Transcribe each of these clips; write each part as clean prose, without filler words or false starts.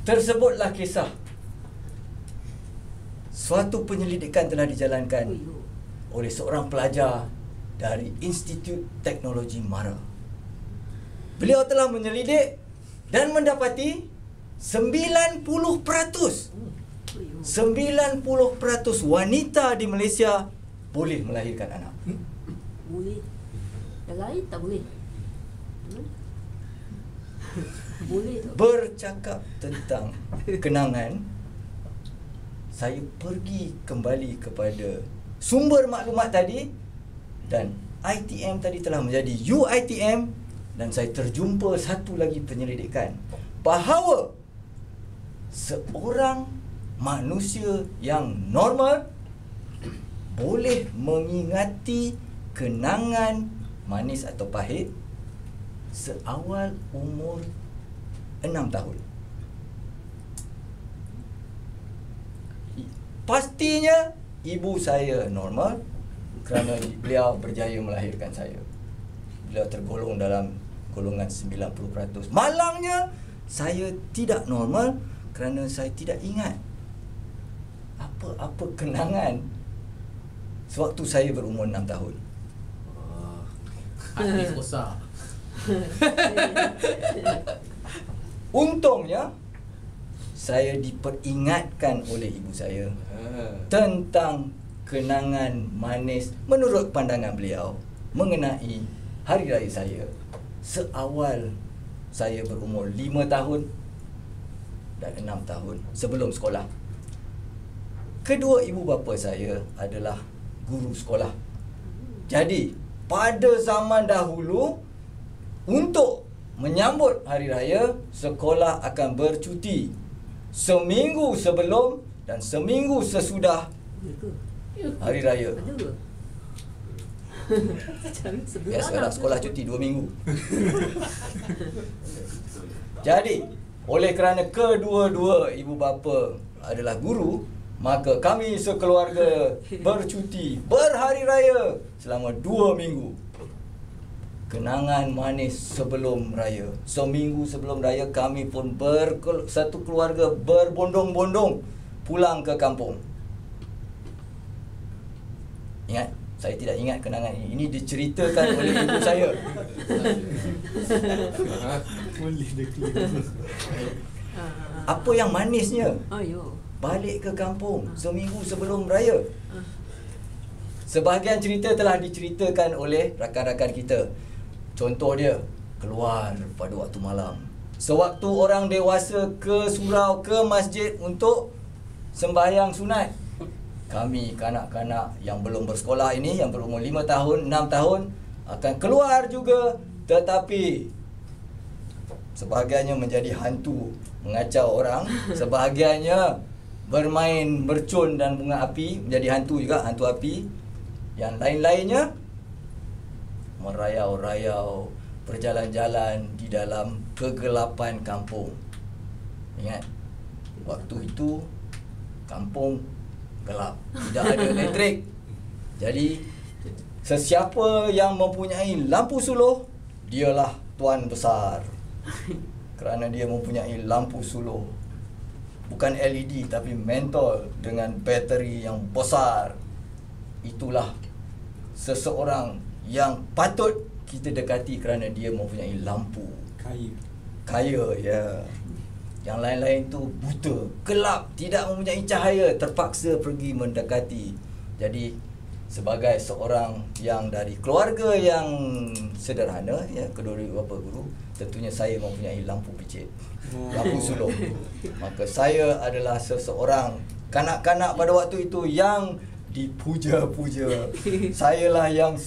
Tersebutlah kisah. Suatu penyelidikan telah dijalankan oleh seorang pelajar dari Institut Teknologi Mara. Beliau telah menyelidik dan mendapati 90% wanita di Malaysia boleh melahirkan anak. Boleh. Yang lain tak boleh. Boleh tak? Bercakap tentang kenangan, saya pergi kembali kepada sumber maklumat tadi, dan ITM tadi telah menjadi UITM, dan saya terjumpa satu lagi penyelidikan bahawa seorang manusia yang normal boleh mengingati kenangan manis atau pahit seawal umur 6 tahun. Pastinya ibu saya normal kerana beliau berjaya melahirkan saya. Beliau tergolong dalam golongan 90%. Malangnya saya tidak normal kerana saya tidak ingat apa-apa kenangan sewaktu saya berumur 6 tahun. Hati besar. Untungnya saya diperingatkan oleh ibu saya tentang kenangan manis menurut pandangan beliau mengenai hari raya saya seawal saya berumur 5 tahun dan 6 tahun sebelum sekolah. Kedua ibu bapa saya adalah guru sekolah. Jadi, pada zaman dahulu, untuk menyambut hari raya, sekolah akan bercuti seminggu sebelum dan seminggu sesudah hari raya. Ada ke? Ya, sekarang sekolah cuti 2 minggu. Jadi, oleh kerana kedua-dua ibu bapa adalah guru, maka kami sekeluarga bercuti berhari raya selama 2 minggu. Kenangan manis sebelum raya. Seminggu sebelum raya kami pun satu keluarga berbondong-bondong pulang ke kampung. Ingat, saya tidak ingat kenangan ini. Ini diceritakan oleh ibu saya. Apa yang manisnya? Balik ke kampung seminggu sebelum raya. Sebahagian cerita telah diceritakan oleh rakan-rakan kita. Contoh dia, keluar pada waktu malam. Sewaktu orang dewasa ke surau, ke masjid untuk sembahyang sunat, kami kanak-kanak yang belum bersekolah ini, yang berumur 5 tahun, 6 tahun akan keluar juga, tetapi sebahagiannya menjadi hantu, mengacau orang, sebahagiannya bermain bercun dan bunga api, menjadi hantu juga, hantu api. Yang lain-lainnya merayau-rayau, berjalan-jalan di dalam kegelapan kampung. Ingat, waktu itu kampung gelap, tidak ada elektrik. Jadi sesiapa yang mempunyai lampu suluh, dialah tuan besar. Kerana dia mempunyai lampu suluh, bukan LED tapi mentol dengan bateri yang besar. Itulah seseorang yang patut kita dekati kerana dia mempunyai lampu. Kaya, ya. Yang lain-lain tu buta, gelap, tidak mempunyai cahaya, terpaksa pergi mendekati. Jadi sebagai seorang yang dari keluarga yang sederhana, ya, kedua bapa guru, tentunya saya mempunyai lampu picit, lampu suluh. Maka saya adalah seseorang kanak-kanak pada waktu itu yang dipuja-puja. Sayalah yang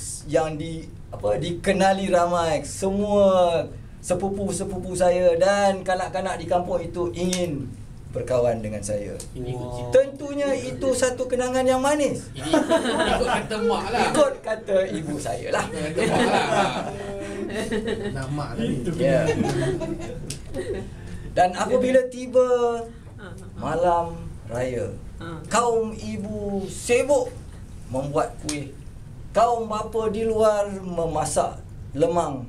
dikenali ramai. Semua sepupu-sepupu saya dan kanak-kanak di kampung itu ingin berkawan dengan saya. Wow. Tentunya itu satu kenangan yang manis. Ini ikut kata mak lah. Ikut kata ibu saya lah. Kata mak lah. Nak mak tadi. Ya. Dan apabila tiba malam raya, kaum ibu sibuk membuat kuih. Kaum bapa di luar memasak lemang,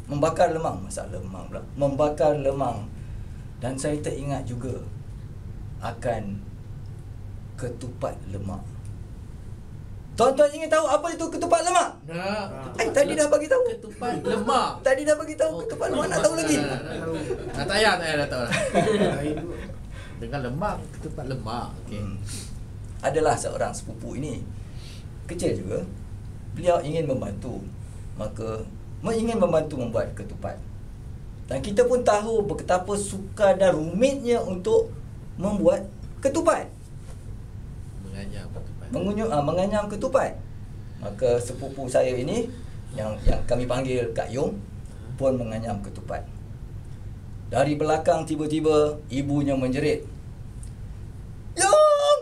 membakar lemang, membakar lemang. Dan saya teringat juga akan ketupat lemak. Tuan-tuan ingin tahu apa itu ketupat lemak? Tadi dah bagi tahu. Ketupat lemak. Tadi dah bagi tahu ketupat lemak, nak tahu lagi? Tak payah dah tahu dah. Lain tu. Dengan lemak, ketupat lemak. Okey. Adalah seorang sepupu ini, kecil juga. Beliau ingin membantu, maka ingin membantu membuat ketupat. Dan kita pun tahu betapa sukar dan rumitnya untuk membuat ketupat. Menganyam ketupat. Maka sepupu saya ini yang kami panggil Kak Yong pun menganyam ketupat. Dari belakang tiba-tiba ibunya menjerit, "Yong!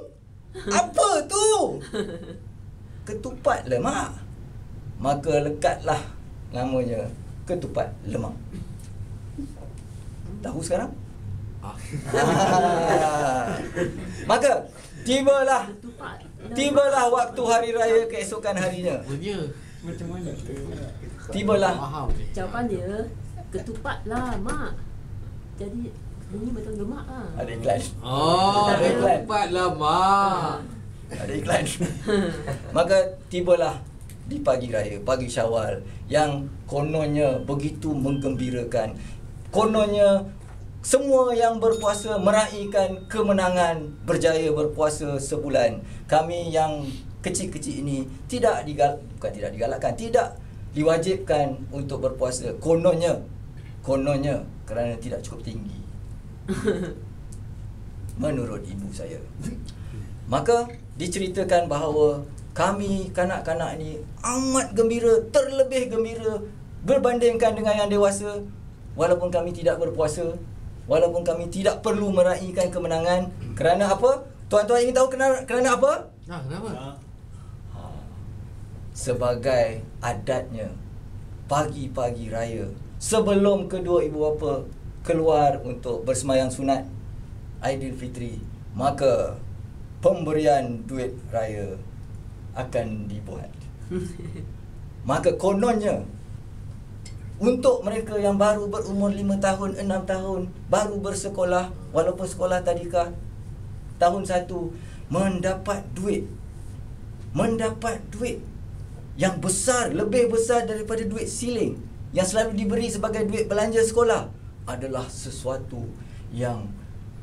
Apa tu?" "Ketupat lemak." Maka lekatlah namanya ketupat lemak. Tahu sekarang? Maka tibalah waktu hari raya keesokan harinya. Punya. Macam mana? Tibalah. Faham ni. Jawapan dia ketupat lah mak. Jadi bunyi betul lemak lah. Ada iklan. Oh, Ada iklan. ketupat lemak. Ada iklan. Maka tibalah di pagi raya, pagi Syawal, yang kononnya begitu menggembirakan. Kononnya semua yang berpuasa meraihkan kemenangan, berjaya berpuasa sebulan. Kami yang kecil-kecil ini tidak digalakkan, tidak diwajibkan untuk berpuasa. Kononnya kerana tidak cukup tinggi. Menurut ibu saya. Maka diceritakan bahawa kami kanak-kanak ini amat gembira, terlebih gembira berbandingkan dengan yang dewasa. Walaupun kami tidak berpuasa, walaupun kami tidak perlu meraihkan kemenangan. Kerana apa? Tuan-tuan ingin tahu kerana apa? Kenapa? Sebagai adatnya, pagi-pagi raya, sebelum kedua ibu bapa keluar untuk bersemayang sunat Aidilfitri, maka pemberian duit raya akan dibuat. Maka kononnya, untuk mereka yang baru berumur 5 tahun, 6 tahun, baru bersekolah, walaupun sekolah tadika tahun 1, mendapat duit yang besar, lebih besar daripada duit siling yang selalu diberi sebagai duit belanja sekolah, adalah sesuatu yang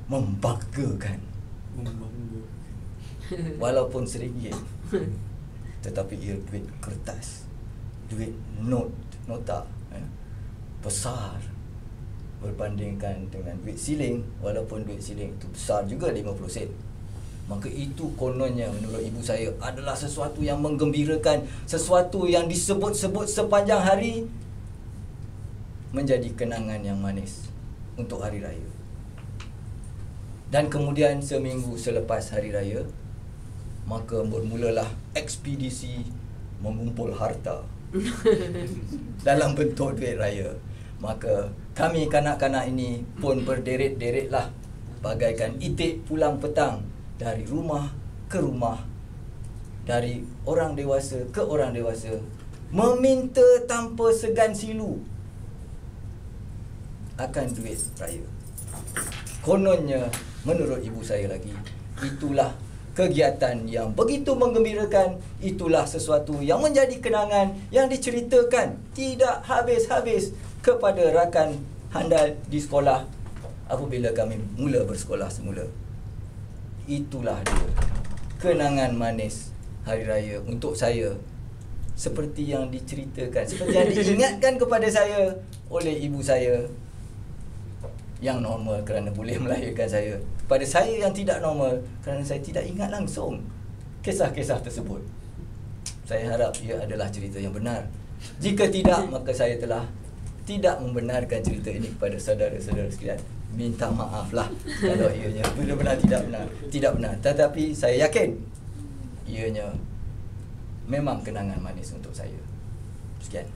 membanggakan. Walaupun RM1, tetapi ia duit kertas, duit nota besar berbandingkan dengan duit siling. Walaupun duit siling itu besar juga, 50 sen. Maka itu kononnya menurut ibu saya adalah sesuatu yang menggembirakan, sesuatu yang disebut-sebut sepanjang hari, menjadi kenangan yang manis untuk hari raya. Dan kemudian seminggu selepas hari raya, maka bermulalah ekspedisi mengumpul harta dalam bentuk duit raya. Maka kami kanak-kanak ini pun berderet-deretlah bagaikan itik pulang petang, dari rumah ke rumah, dari orang dewasa ke orang dewasa, meminta tanpa segan silu akan duit raya. Kononnya, menurut ibu saya lagi, itulah kegiatan yang begitu menggembirakan, itulah sesuatu yang menjadi kenangan yang diceritakan tidak habis-habis kepada rakan handal di sekolah apabila kami mula bersekolah semula. Itulah dia kenangan manis hari raya untuk saya, seperti yang diceritakan, seperti yang diingatkan kepada saya oleh ibu saya yang normal kerana boleh melahirkan saya, kepada saya yang tidak normal kerana saya tidak ingat langsung kisah-kisah tersebut. Saya harap ia adalah cerita yang benar. Jika tidak, maka saya telah tidak membenarkan cerita ini kepada saudara-saudara sekalian. Minta maaflah kalau ianya benar-benar tidak benar. Tetapi saya yakin ianya memang kenangan manis untuk saya. Sekian.